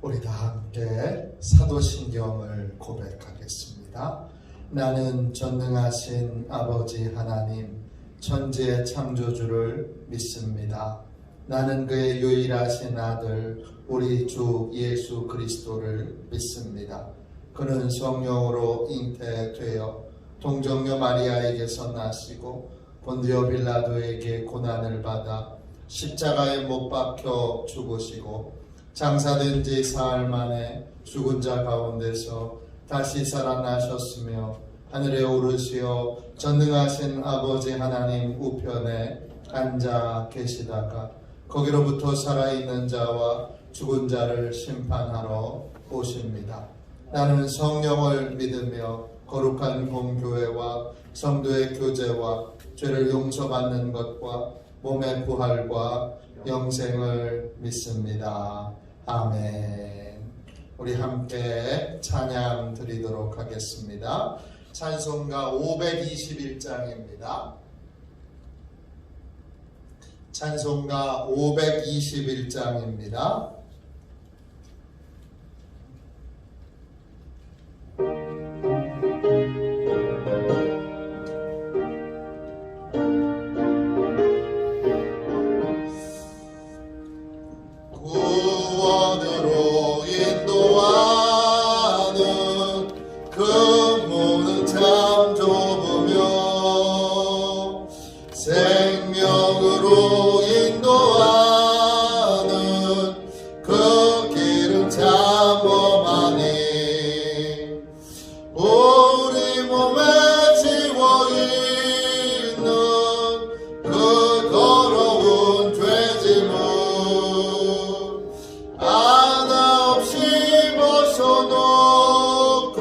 우리 다 함께 사도신경을 고백하겠습니다. 나는 전능하신 아버지 하나님, 천지의 창조주를 믿습니다. 나는 그의 유일하신 아들 우리 주 예수 그리스도를 믿습니다. 그는 성령으로 잉태되어 동정녀 마리아에게서 나시고 본디오 빌라도에게 고난을 받아 십자가에 못 박혀 죽으시고 장사된 지 사흘 만에 죽은 자 가운데서 다시 살아나셨으며 하늘에 오르시어 전능하신 아버지 하나님 우편에 앉아 계시다가 거기로부터 살아있는 자와 죽은 자를 심판하러 오십니다. 나는 성령을 믿으며 거룩한 공교회와 성도의 교제와 죄를 용서받는 것과 몸의 부활과 영생을 믿습니다. 아멘. 우리 함께 찬양 드리도록 하겠습니다. 찬송가 521장입니다. 찬송가 521장입니다. 구원으로 인도하는 그 문은 참 좁으며 생명으로 인도하는 그 길은 참 험하니 우리 몸에 지워있는 그 더러운 죄짐을 하나 없이 벗어놓고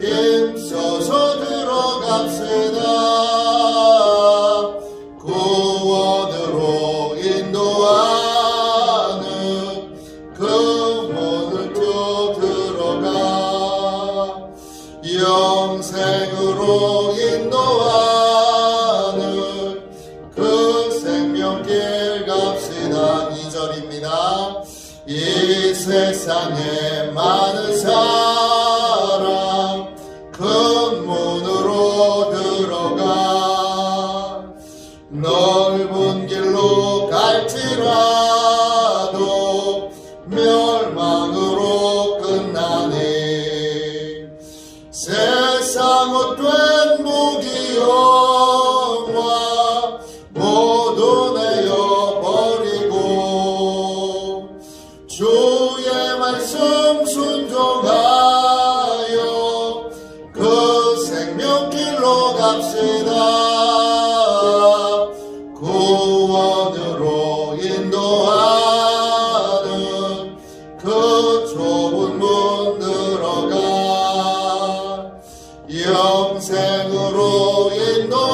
힘써서 들어갑시다. 구원으로 인도하는 그 문을 쭉 들어가 영생으로 인도하는 그 생명길 갑시다. 2절입니다. 이 세상에 많은 사람 그 문으로 들어가 넓은 길로 갈지라도 멸망으로 끝나니 세상 헛된 무기영화 모두 내어버리고 주의 말씀 순종하여 그 생명길로 갑시다. 구원으로 인도하는 그 좁은 문 들어가 영생으로 인도하는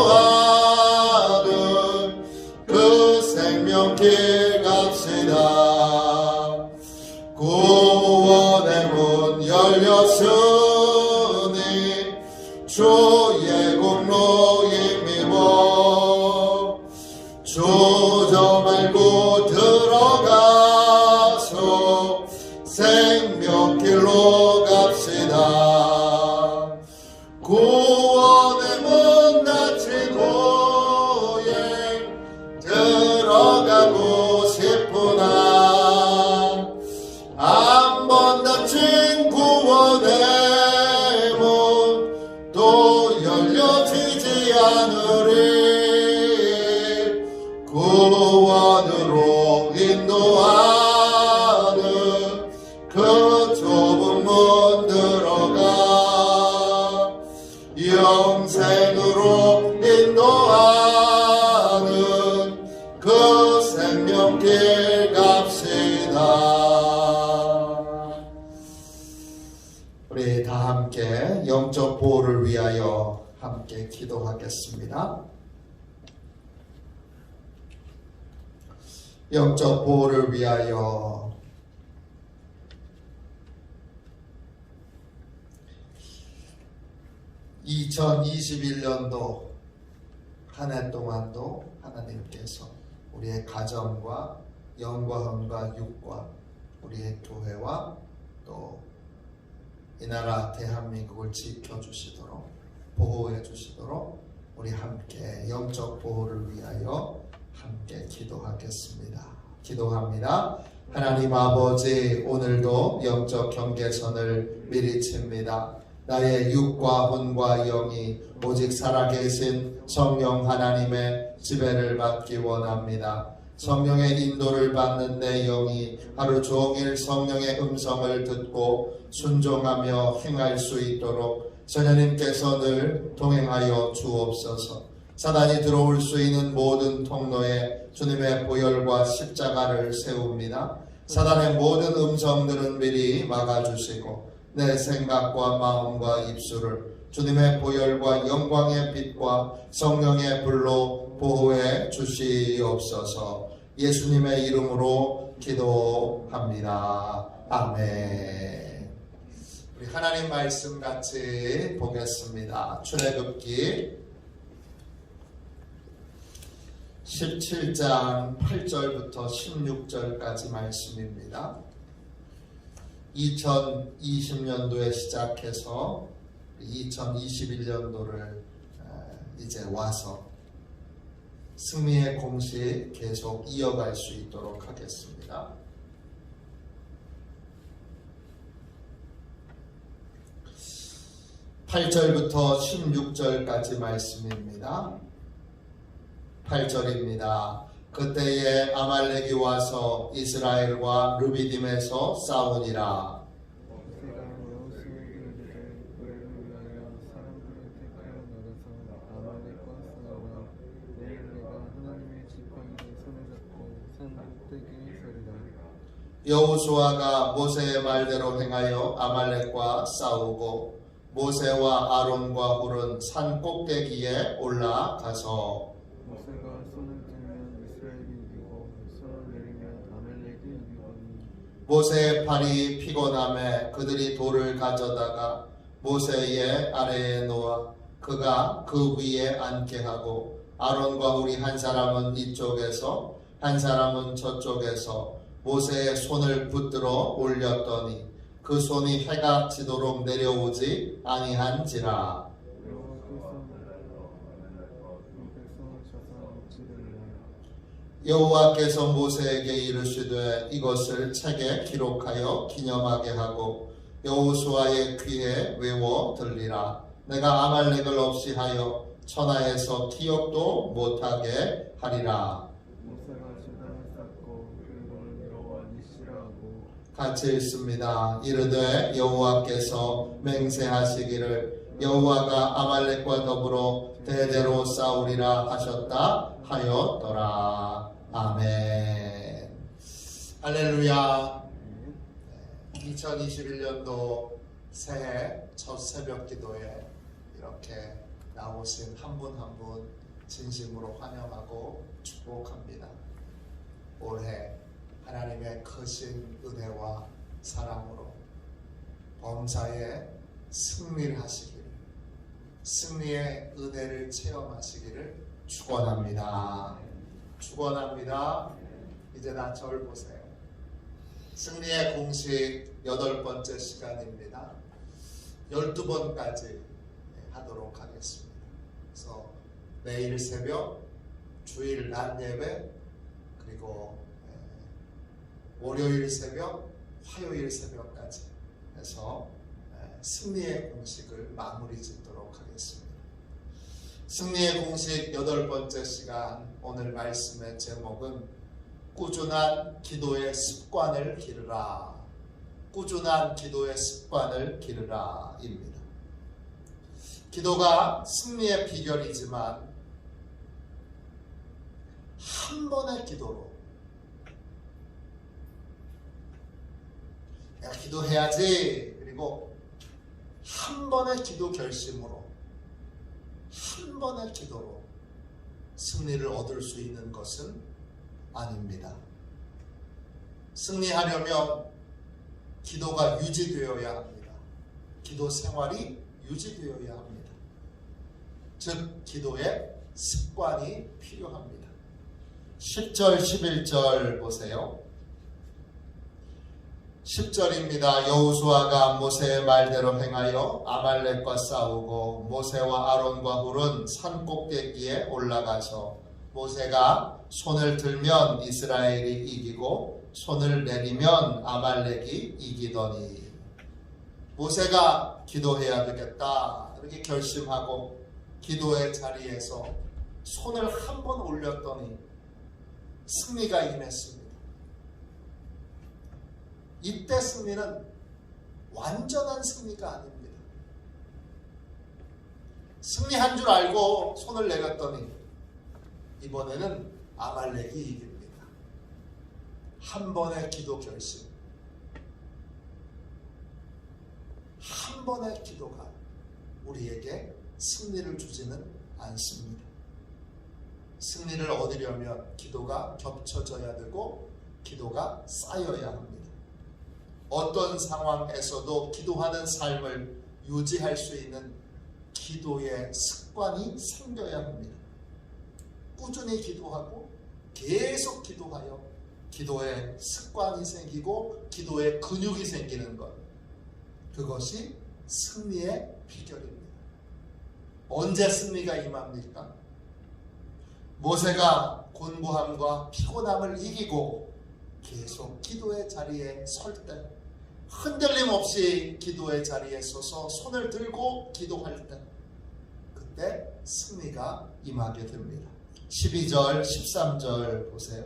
그 생명길 갑시다. 구원의 문 열렸으니 주의 공로 힘입어 주저 말고 들어가서 생명길로 갑시다. 구원의 문 닫히고 들어가고 싶으나 한 번 닫힌 구원의 문 또 열려지지 않으리. 구원으로 인도하는 그 좁은 문 들어가 영생으로 인도하는 그 생명길 갑시다. 우리 다 함께 영적 보호를 위하여 함께 기도하겠습니다. 영적 보호를 위하여 (2021년도) 한 해 동안도 하나님께서 우리의 가정과 영과함과 육과 우리의 교회와 또 이 나라 대한민국을 지켜주시도록 보호해 주시도록 우리 함께 영적 보호를 위하여 함께 기도하겠습니다. 기도합니다. 하나님 아버지, 오늘도 영적 경계선을 미리 칩니다. 나의 육과 혼과 영이 오직 살아계신 성령 하나님의 지배를 받기 원합니다. 성령의 인도를 받는 내 영이 하루 종일 성령의 음성을 듣고 순종하며 행할 수 있도록 성령님께서 늘 동행하여 주옵소서. 사단이 들어올 수 있는 모든 통로에 주님의 보혈과 십자가를 세웁니다. 사단의 모든 음성들은 미리 막아주시고 내 생각과 마음과 입술을 주님의 보혈과 영광의 빛과 성령의 불로 보호해 주시옵소서. 예수님의 이름으로 기도합니다. 아멘. 우리 하나님 말씀 같이 보겠습니다. 출애굽기 17장 8절부터 16절까지 말씀입니다. 2020년도에 시작해서 2021년도를 이제 와서 승리의 공식 계속 이어갈 수 있도록 하겠습니다. 8절부터 16절까지 말씀입니다. 8절입니다. 그때에 아말렉이 와서 이스라엘과 르비딤에서 싸우니라. 여호수아가 모세의 말대로 행하여 아말렉과 싸우고 모세와 아론과 훌은 산 꼭대기에 올라가서 모세가 손을 들면 이스라엘이 이기고 손을 내리면 아말렉이 이기거니 모세의 팔이 피곤함에 그들이 돌을 가져다가 모세의 아래에 놓아 그가 그 위에 앉게 하고 아론과 훌이 한 사람은 이쪽에서 한 사람은 저쪽에서 모세의 손을 붙들어 올렸더니 그 손이 해가 지도록 내려오지 아니한지라. 여호와께서 모세에게 이르시되 이것을 책에 기록하여 기념하게 하고 여호수아의 귀에 외워 들리라. 내가 아말렉을 없이 하여 천하에서 기억도 못하게 하리라. 같이 읽습니다. 이르되 여호와께서 맹세하시기를 여호와가 아말렉과 더불어 대대로 싸우리라 하셨다 하였더라. 아멘. 할렐루야. 2021년도 새해 첫 새벽 기도에 이렇게 나오신 한 분 한 분 진심으로 환영하고 축복합니다. 올해 하나님의 크신 은혜와 사랑으로 범사에 승리를 하시기를, 승리의 은혜를 체험하시기를 축원합니다. 축원합니다. 이제 나 절 보세요. 승리의 공식 8번째 시간입니다. 12번까지 하도록 하겠습니다. 그래서 매일 새벽, 주일 낮 예배, 그리고 월요일 새벽, 화요일 새벽까지 해서 승리의 공식을 마무리 짓도록 하겠습니다. 승리의 공식 8번째 시간, 오늘 말씀의 제목은 꾸준한 기도의 습관을 기르라. 꾸준한 기도의 습관을 기르라 입니다. 기도가 승리의 비결이지만 한 번의 기도로 내가 기도해야지, 그리고 한 번의 기도 결심으로, 한 번의 기도로 승리를 얻을 수 있는 것은 아닙니다. 승리하려면 기도가 유지되어야 합니다. 기도 생활이 유지되어야 합니다. 즉 기도의 습관이 필요합니다. 10절 11절 보세요. 10절입니다. 여호수아가 모세의 말대로 행하여 아말렉과 싸우고 모세와 아론과 훌은 산 꼭대기에 올라가서 모세가 손을 들면 이스라엘이 이기고 손을 내리면 아말렉이 이기더니 모세가 기도해야 되겠다 이렇게 결심하고 기도의 자리에서 손을 한 번 올렸더니 승리가 임했습니다. 이때 승리는 완전한 승리가 아닙니다. 승리한 줄 알고 손을 내렸더니 이번에는 아말렉이 이깁니다. 한 번의 기도 결심, 한 번의 기도가 우리에게 승리를 주지는 않습니다. 승리를 얻으려면 기도가 겹쳐져야 되고 기도가 쌓여야 합니다. 어떤 상황에서도 기도하는 삶을 유지할 수 있는 기도의 습관이 생겨야 합니다. 꾸준히 기도하고 계속 기도하여 기도의 습관이 생기고 기도의 근육이 생기는 것, 그것이 승리의 비결입니다. 언제 승리가 임합니까? 모세가 곤고함과 피곤함을 이기고 계속 기도의 자리에 설 때, 흔들림 없이 기도의 자리에 서서 손을 들고 기도할 때, 그때 승리가 임하게 됩니다. 12절 13절 보세요.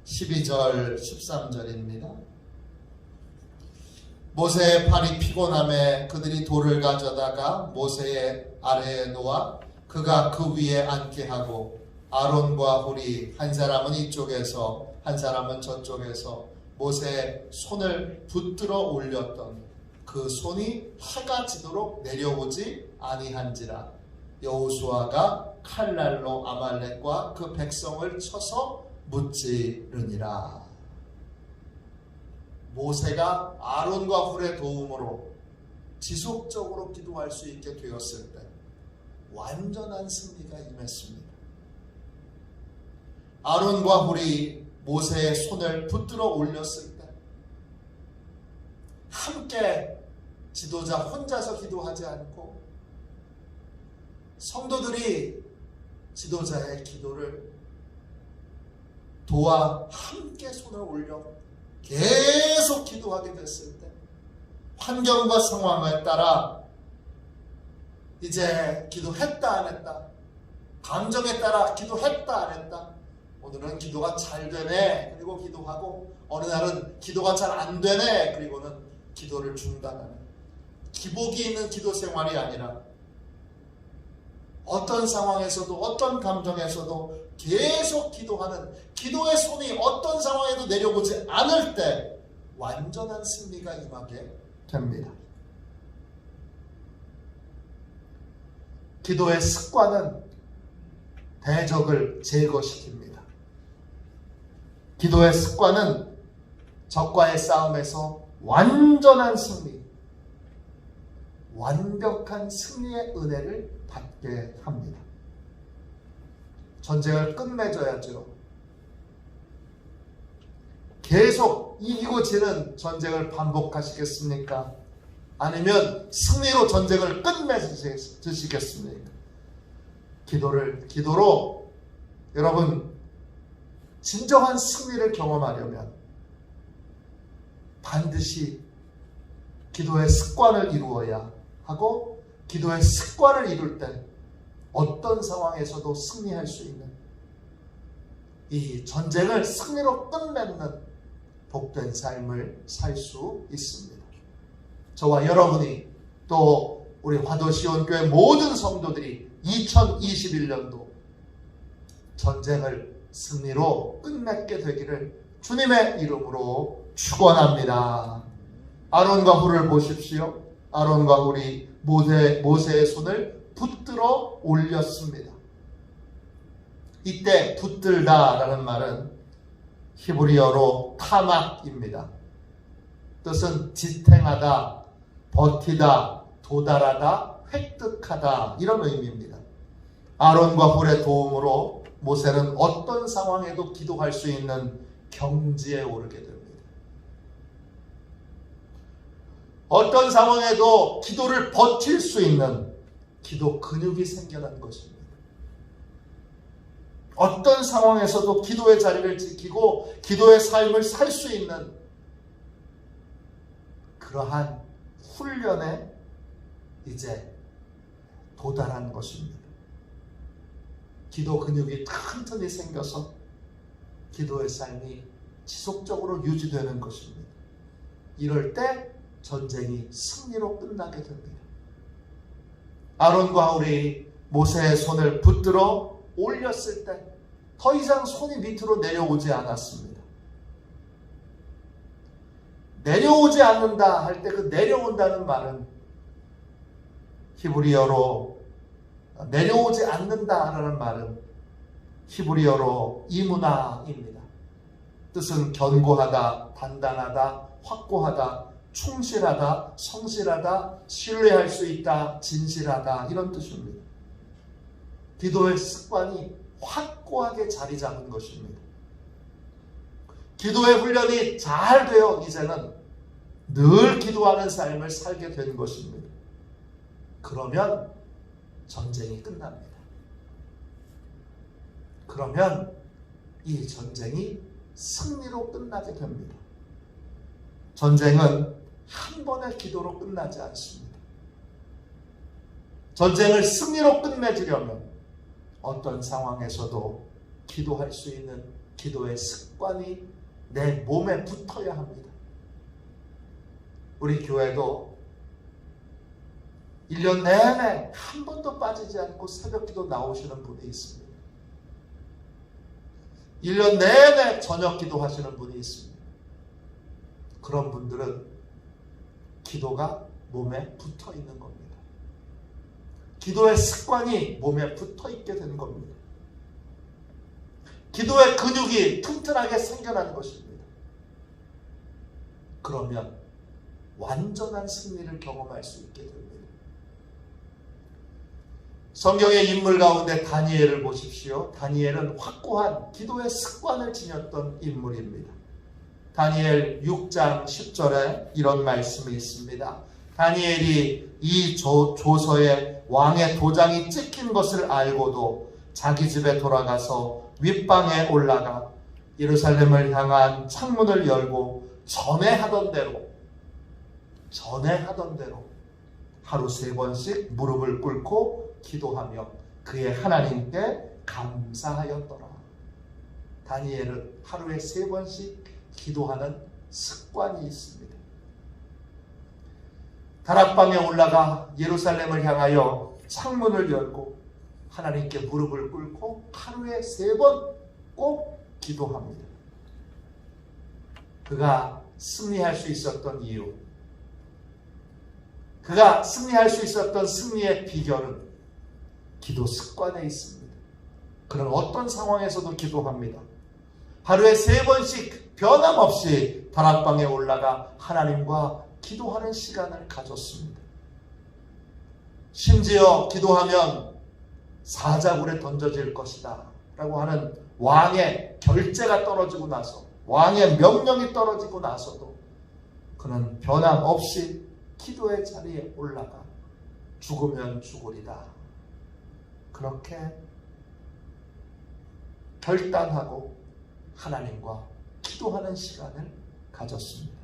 12절 13절입니다. 모세의 팔이 피곤함에 그들이 돌을 가져다가 모세의 아래에 놓아 그가 그 위에 앉게 하고 아론과 훌이 한 사람은 이쪽에서 한 사람은 저쪽에서 모세의 손을 붙들어 올렸더니 그 손이 해가 지도록 내려오지 아니한지라. 여호수아가 칼날로 아말렉과 그 백성을 쳐서 무찌르니라. 모세가 아론과 훌의 도움으로 지속적으로 기도할 수 있게 되었을 때 완전한 승리가 임했습니다. 아론과 훌이 모세의 손을 붙들어 올렸을 때 함께 지도자 혼자서 기도하지 않고 성도들이 지도자의 기도를 도와 함께 손을 올려 계속 기도하게 됐을 때 환경과 상황에 따라 이제 기도했다 안 했다, 감정에 따라 기도했다 안 했다, 오늘은 기도가 잘 되네 그리고 기도하고 어느 날은 기도가 잘 안 되네 그리고는 기도를 중단하는 기복이 있는 기도 생활이 아니라 어떤 상황에서도 어떤 감정에서도 계속 기도하는 기도의 손이 어떤 상황에도 내려오지 않을 때 완전한 승리가 임하게 됩니다. 기도의 습관은 대적을 제거시킵니다. 기도의 습관은 적과의 싸움에서 완전한 승리, 완벽한 승리의 은혜를 받게 합니다. 전쟁을 끝맺어야죠. 계속 이기고 지는 전쟁을 반복하시겠습니까? 아니면 승리로 전쟁을 끝맺으시겠습니까? 기도로 여러분 진정한 승리를 경험하려면 반드시 기도의 습관을 이루어야 하고 기도의 습관을 이룰 때 어떤 상황에서도 승리할 수 있는 이 전쟁을 승리로 끝맺는 복된 삶을 살 수 있습니다. 저와 여러분이 또 우리 화도시온교회 모든 성도들이 2021년도 전쟁을 승리로 끝맺게 되기를 주님의 이름으로 축원합니다. 아론과 훌을 보십시오. 아론과 훌이 모세의 손을 붙들어 올렸습니다. 이때 붙들다라는 말은 히브리어로 타막입니다. 뜻은 지탱하다, 버티다, 도달하다, 획득하다 이런 의미입니다. 아론과 훌의 도움으로 모세는 어떤 상황에도 기도할 수 있는 경지에 오르게 됩니다. 어떤 상황에도 기도를 버틸 수 있는 기도 근육이 생겨난 것입니다. 어떤 상황에서도 기도의 자리를 지키고 기도의 삶을 살 수 있는 그러한 훈련에 이제 도달한 것입니다. 기도 근육이 튼튼히 생겨서 기도의 삶이 지속적으로 유지되는 것입니다. 이럴 때 전쟁이 승리로 끝나게 됩니다. 아론과 훌이 모세의 손을 붙들어 올렸을 때 더 이상 손이 밑으로 내려오지 않았습니다. 내려오지 않는다 할 때 그 내려온다는 말은 히브리어로 내려오지 않는다라는 말은 히브리어로 이무나입니다. 뜻은 견고하다, 단단하다, 확고하다, 충실하다, 성실하다, 신뢰할 수 있다, 진실하다 이런 뜻입니다. 기도의 습관이 확고하게 자리 잡은 것입니다. 기도의 훈련이 잘 되어 이제는 늘 기도하는 삶을 살게 된 것입니다. 그러면 전쟁이 끝납니다. 그러면 이 전쟁이 승리로 끝나게 됩니다. 전쟁은 한 번의 기도로 끝나지 않습니다. 전쟁을 승리로 끝내주려면 어떤 상황에서도 기도할 수 있는 기도의 습관이 내 몸에 붙어야 합니다. 우리 교회도 1년 내내 한 번도 빠지지 않고 새벽기도 나오시는 분이 있습니다. 1년 내내 저녁기도 하시는 분이 있습니다. 그런 분들은 기도가 몸에 붙어 있는 겁니다. 기도의 습관이 몸에 붙어 있게 된 겁니다. 기도의 근육이 튼튼하게 생겨난 것입니다. 그러면 완전한 승리를 경험할 수 있게 됩니다. 성경의 인물 가운데 다니엘을 보십시오. 다니엘은 확고한 기도의 습관을 지녔던 인물입니다. 다니엘 6장 10절에 이런 말씀이 있습니다. 다니엘이 이 조서에 왕의 도장이 찍힌 것을 알고도 자기 집에 돌아가서 윗방에 올라가 예루살렘을 향한 창문을 열고 전에 하던 대로 하루 3번씩 무릎을 꿇고 기도하며 그의 하나님께 감사하였더라. 다니엘은 하루에 3번씩 기도하는 습관이 있습니다. 다락방에 올라가 예루살렘을 향하여 창문을 열고 하나님께 무릎을 꿇고 하루에 3번 꼭 기도합니다. 그가 승리할 수 있었던 이유, 그가 승리할 수 있었던 승리의 비결은 기도 습관에 있습니다. 그는 어떤 상황에서도 기도합니다. 하루에 3번씩 변함없이 다락방에 올라가 하나님과 기도하는 시간을 가졌습니다. 심지어 기도하면 사자굴에 던져질 것이다 라고 하는 왕의 결재가 떨어지고 나서, 왕의 명령이 떨어지고 나서도 그는 변함없이 기도의 자리에 올라가 죽으면 죽으리다 그렇게 결단하고 하나님과 기도하는 시간을 가졌습니다.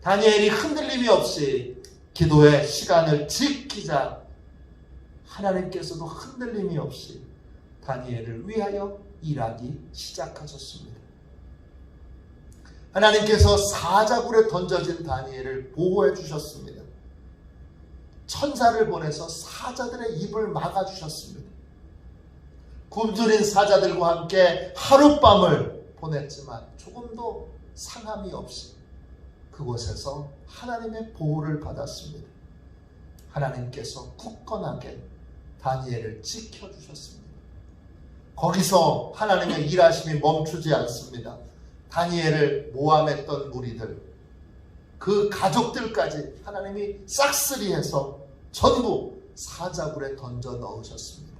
다니엘이 흔들림이 없이 기도의 시간을 지키자 하나님께서도 흔들림이 없이 다니엘을 위하여 일하기 시작하셨습니다. 하나님께서 사자굴에 던져진 다니엘을 보호해 주셨습니다. 천사를 보내서 사자들의 입을 막아주셨습니다. 굶주린 사자들과 함께 하룻밤을 보냈지만 조금도 상함이 없이 그곳에서 하나님의 보호를 받았습니다. 하나님께서 굳건하게 다니엘을 지켜주셨습니다. 거기서 하나님의 일하심이 멈추지 않습니다. 다니엘을 모함했던 무리들, 그 가족들까지 하나님이 싹쓸이해서 전부 사자굴에 던져 넣으셨습니다.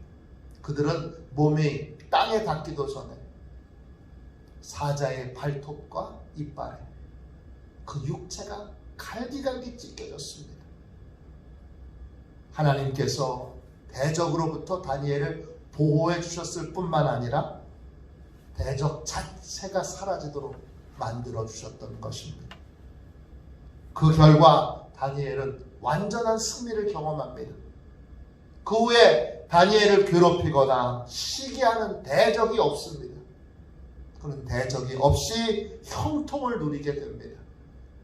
그들은 몸이 땅에 닿기도 전에 사자의 발톱과 이빨에 그 육체가 갈기갈기 찢겨졌습니다. 하나님께서 대적으로부터 다니엘을 보호해 주셨을 뿐만 아니라 대적 자체가 사라지도록 만들어 주셨던 것입니다. 그 결과 다니엘은 완전한 승리를 경험합니다. 그 후에 다니엘을 괴롭히거나 시기하는 대적이 없습니다. 그런 대적이 없이 형통을 누리게 됩니다.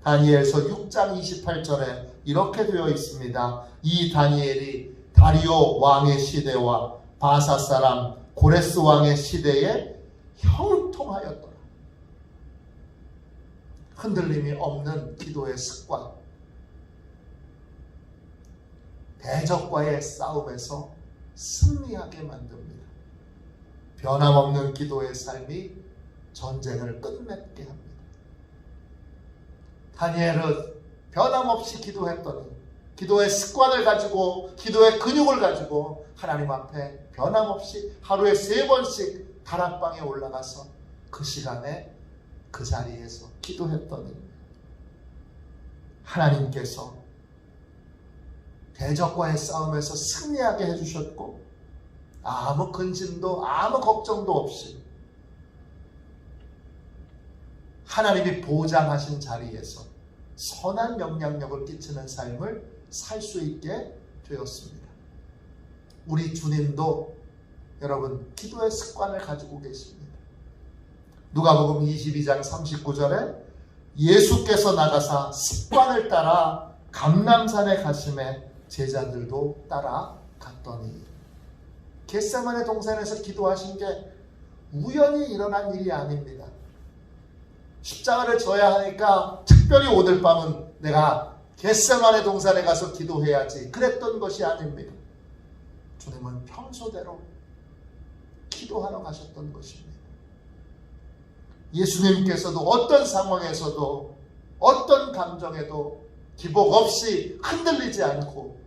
다니엘서 6장 28절에 이렇게 되어 있습니다. 이 다니엘이 다리오 왕의 시대와 바사 사람 고레스 왕의 시대에 형통하였더라. 흔들림이 없는 기도의 습관, 대적과의 싸움에서 승리하게 만듭니다. 변함없는 기도의 삶이 전쟁을 끝맺게 합니다. 다니엘은 변함없이 기도했더니 기도의 습관을 가지고 기도의 근육을 가지고 하나님 앞에 변함없이 하루에 3번씩 다락방에 올라가서 그 시간에 그 자리에서 기도했더니 하나님께서 대적과의 싸움에서 승리하게 해주셨고 아무 근심도 아무 걱정도 없이 하나님이 보장하신 자리에서 선한 영향력을 끼치는 삶을 살 수 있게 되었습니다. 우리 주님도 여러분 기도의 습관을 가지고 계십니다. 누가복음 22장 39절에 예수께서 나가사 습관을 따라 감람산에 가심에 제자들도 따라갔더니 겟세마네 동산에서 기도하신 게 우연히 일어난 일이 아닙니다. 십자가를 져야 하니까 특별히 오늘 밤은 내가 겟세마네 동산에 가서 기도해야지 그랬던 것이 아닙니다. 주님은 평소대로 기도하러 가셨던 것입니다. 예수님께서도 어떤 상황에서도 어떤 감정에도 기복 없이 흔들리지 않고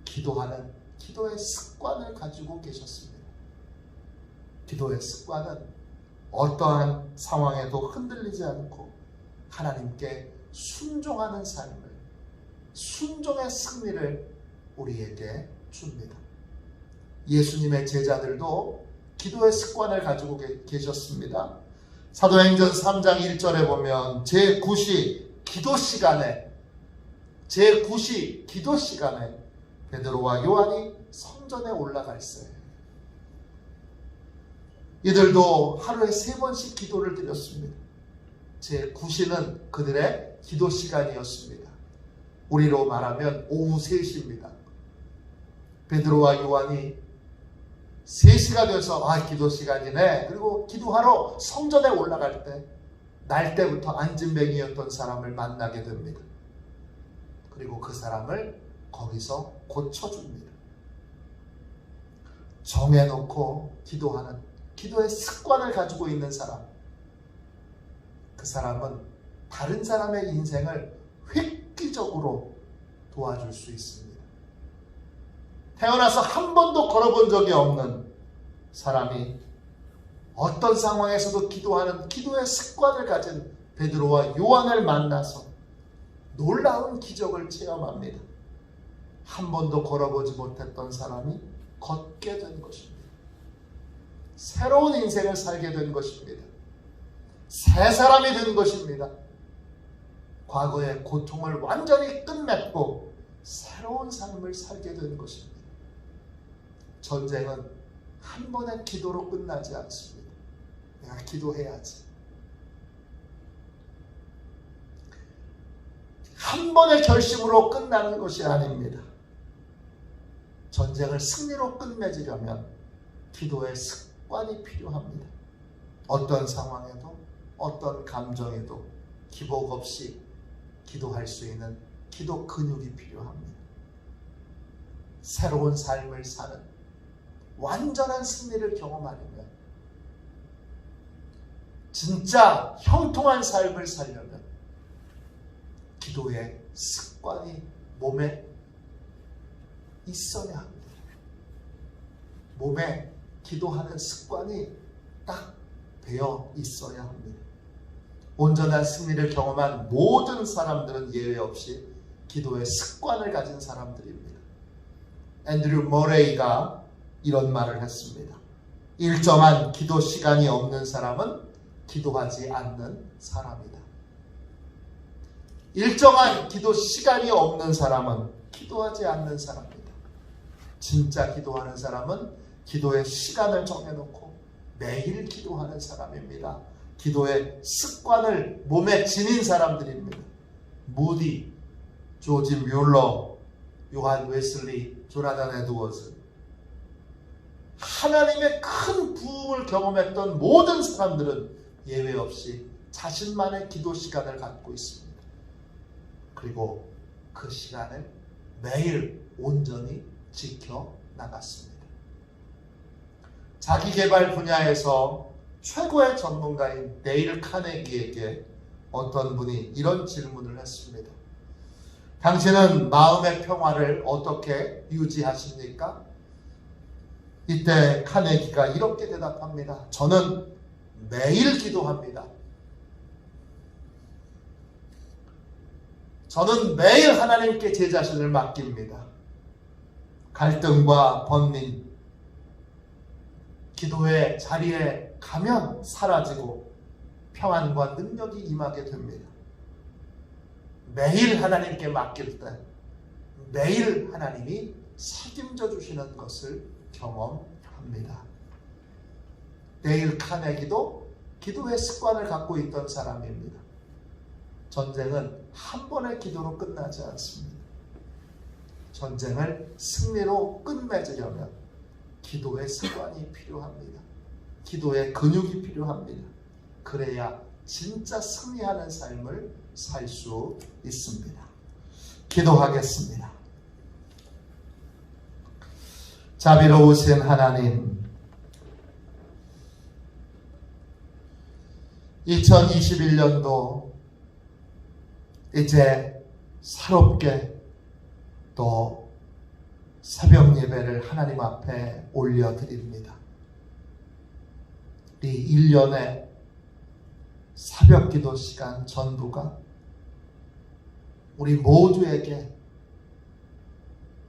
기도하는 기도의 습관을 가지고 계셨습니다. 기도의 습관은 어떠한 상황에도 흔들리지 않고 하나님께 순종하는 삶을, 순종의 승리를 우리에게 줍니다. 예수님의 제자들도 기도의 습관을 가지고 계셨습니다. 사도행전 3장 1절에 보면 제9시 기도 시간에 베드로와 요한이 성전에 올라갈세. 이들도 하루에 3번씩 기도를 드렸습니다. 제9시는 그들의 기도 시간이었습니다. 우리로 말하면 오후 3시입니다. 베드로와 요한이 3시가 돼서 기도 시간이네. 그리고 기도하러 성전에 올라갈 때 날 때부터 안진뱅이였던 사람을 만나게 됩니다. 그리고 그 사람을 거기서 고쳐줍니다. 정해놓고 기도하는 기도의 습관을 가지고 있는 사람, 그 사람은 다른 사람의 인생을 획기적으로 도와줄 수 있습니다. 태어나서 한 번도 걸어본 적이 없는 사람이 어떤 상황에서도 기도하는 기도의 습관을 가진 베드로와 요한을 만나서 놀라운 기적을 체험합니다. 한 번도 걸어보지 못했던 사람이 걷게 된 것입니다. 새로운 인생을 살게 된 것입니다. 새 사람이 된 것입니다. 과거의 고통을 완전히 끝맺고 새로운 삶을 살게 된 것입니다. 전쟁은 한 번의 기도로 끝나지 않습니다. 내가 기도해야지. 한 번의 결심으로 끝나는 것이 아닙니다. 전쟁을 승리로 끝맺으려면 기도의 습관이 필요합니다. 어떤 상황에도 어떤 감정에도 기복 없이 기도할 수 있는 기도 근육이 필요합니다. 새로운 삶을 사는 완전한 승리를 경험하려면, 진짜 형통한 삶을 살려면 기도의 습관이 몸에 있어야 합니다. 몸에 기도하는 습관이 딱 배어 있어야 합니다. 온전한 승리를 경험한 모든 사람들은 예외 없이 기도의 습관을 가진 사람들입니다. 앤드류 머레이가 이런 말을 했습니다. 일정한 기도 시간이 없는 사람은 기도하지 않는 사람이다. 일정한 기도 시간이 없는 사람은 기도하지 않는 사람이다. 진짜 기도하는 사람은 기도의 시간을 정해놓고 매일 기도하는 사람입니다. 기도의 습관을 몸에 지닌 사람들입니다. 무디, 조지 뮬러, 요한 웨슬리, 조나단 에드워즈, 하나님의 큰 부흥을 경험했던 모든 사람들은 예외 없이 자신만의 기도 시간을 갖고 있습니다. 그리고 그 시간을 매일 온전히 지켜나갔습니다. 자기개발 분야에서 최고의 전문가인 데일 카네기에게 어떤 분이 이런 질문을 했습니다. 당신은 마음의 평화를 어떻게 유지하십니까? 이때 카네기가 이렇게 대답합니다. 저는 매일 기도합니다. 저는 매일 하나님께 제 자신을 맡깁니다. 갈등과 번민, 기도의 자리에 가면 사라지고 평안과 능력이 임하게 됩니다. 매일 하나님께 맡길 때 매일 하나님이 책임져 주시는 것을 경험합니다. 데일 카네기도 기도의 습관을 갖고 있던 사람입니다. 전쟁은 한 번의 기도로 끝나지 않습니다. 전쟁을 승리로 끝맺으려면 기도의 습관이 필요합니다. 기도의 근육이 필요합니다. 그래야 진짜 승리하는 삶을 살 수 있습니다. 기도하겠습니다. 자비로우신 하나님, 2021년도 이제 새롭게 또 새벽 예배를 하나님 앞에 올려드립니다. 이 1년의 새벽 기도 시간 전부가 우리 모두에게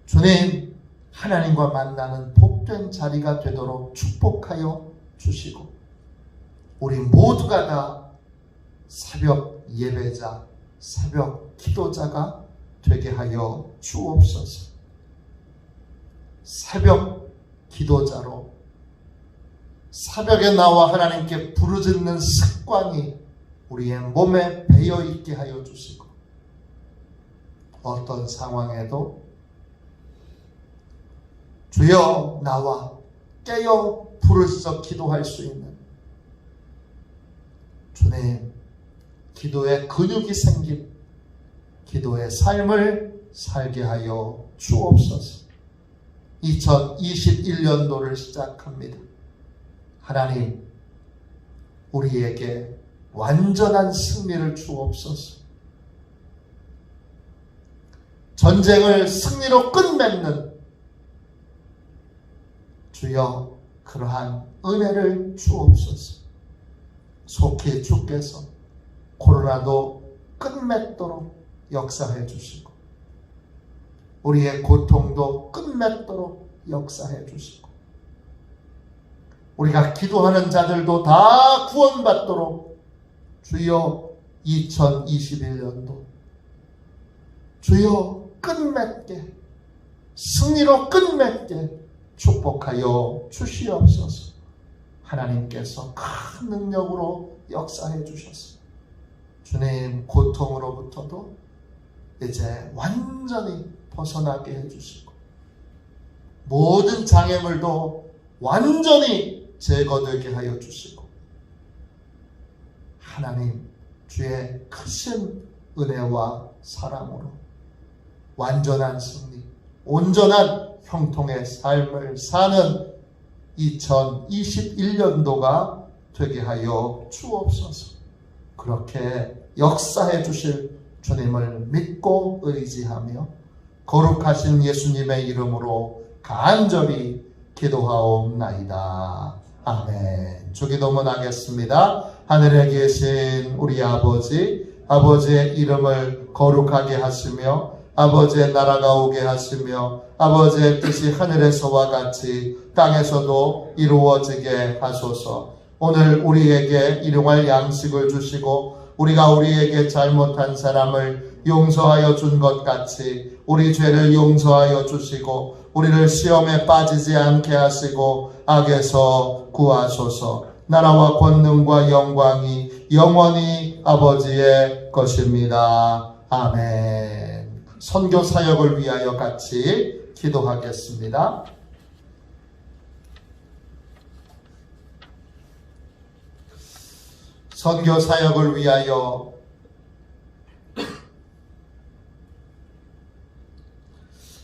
주님 하나님과 만나는 복된 자리가 되도록 축복하여 주시고 우리 모두가 다 새벽 예배자, 새벽 기도자가 되게 하여 주옵소서. 새벽 기도자로 새벽에 나와 하나님께 부르짖는 습관이 우리의 몸에 배어있게 하여 주시고 어떤 상황에도 주여 나와 깨어 부르짖어 기도할 수 있는 주님 기도의 근육이 생긴 기도의 삶을 살게 하여 주옵소서. 2021년도를 시작합니다. 하나님 우리에게 완전한 승리를 주옵소서. 전쟁을 승리로 끝맺는 주여 그러한 은혜를 주옵소서. 속히 주께서 코로나도 끝맺도록 역사해 주시고 우리의 고통도 끝맺도록 역사해 주시고 우리가 기도하는 자들도 다 구원받도록 주여 2021년도 주여 끝맺게 승리로 끝맺게 축복하여 주시옵소서. 하나님께서 큰 능력으로 역사해 주셔서 주님 고통으로부터도 이제 완전히 벗어나게 해주시고 모든 장애물도 완전히 제거되게 하여 주시고 하나님 주의 크신 은혜와 사랑으로 완전한 승리, 온전한 형통의 삶을 사는 2021년도가 되게 하여 주옵소서. 그렇게 역사해 주실 주님을 믿고 의지하며 거룩하신 예수님의 이름으로 간절히 기도하옵나이다. 아멘. 주기도문 하겠습니다. 하늘에 계신 우리 아버지, 아버지의 이름을 거룩하게 하시며 아버지의 나라가 오게 하시며 아버지의 뜻이 하늘에서와 같이 땅에서도 이루어지게 하소서. 오늘 우리에게 일용할 양식을 주시고 우리가 우리에게 잘못한 사람을 용서하여 준 것 같이 우리 죄를 용서하여 주시고 우리를 시험에 빠지지 않게 하시고 악에서 구하소서. 나라와 권능과 영광이 영원히 아버지의 것입니다. 아멘. 선교 사역을 위하여 같이 기도하겠습니다. 선교 사역을 위하여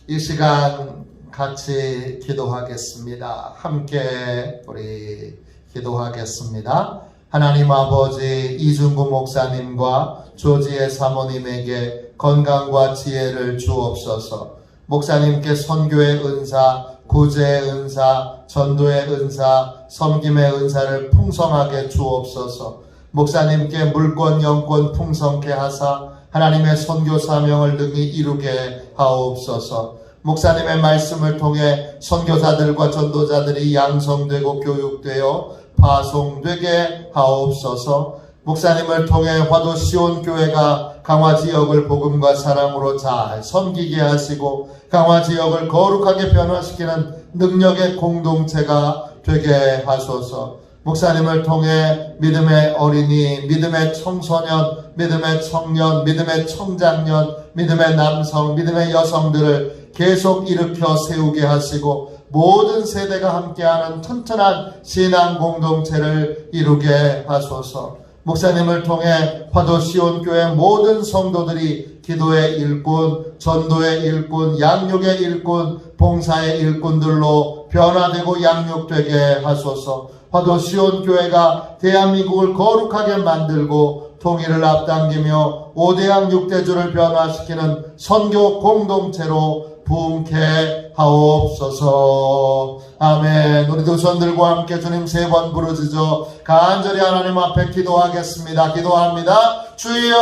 이 시간 같이 기도하겠습니다. 함께 우리 기도하겠습니다. 하나님 아버지, 이중구 목사님과 조지의 사모님에게 건강과 지혜를 주옵소서. 목사님께 선교의 은사, 구제의 은사, 전도의 은사, 섬김의 은사를 풍성하게 주옵소서. 목사님께 물권 영권 풍성케 하사 하나님의 선교 사명을 능히 이루게 하옵소서. 목사님의 말씀을 통해 선교사들과 전도자들이 양성되고 교육되어 파송되게 하옵소서. 목사님을 통해 화도 시온 교회가 강화 지역을 복음과 사랑으로 잘 섬기게 하시고 강화 지역을 거룩하게 변화시키는 능력의 공동체가 되게 하소서. 목사님을 통해 믿음의 어린이, 믿음의 청소년, 믿음의 청년, 믿음의 청장년, 믿음의 남성, 믿음의 여성들을 계속 일으켜 세우게 하시고 모든 세대가 함께하는 튼튼한 신앙 공동체를 이루게 하소서. 목사님을 통해 화도 시온교회 모든 성도들이 기도의 일꾼, 전도의 일꾼, 양육의 일꾼, 봉사의 일꾼들로 변화되고 양육되게 하소서. 화도 시온교회가 대한민국을 거룩하게 만들고 통일을 앞당기며 5대양 6대주를 변화시키는 선교 공동체로 부흥케 하옵소서. 아멘. 우리 두 손들과 함께 주님 3번 부르짖어 간절히 하나님 앞에 기도하겠습니다. 기도합니다. 주여,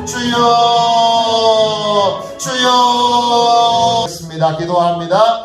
주여, 주여. 기도합니다.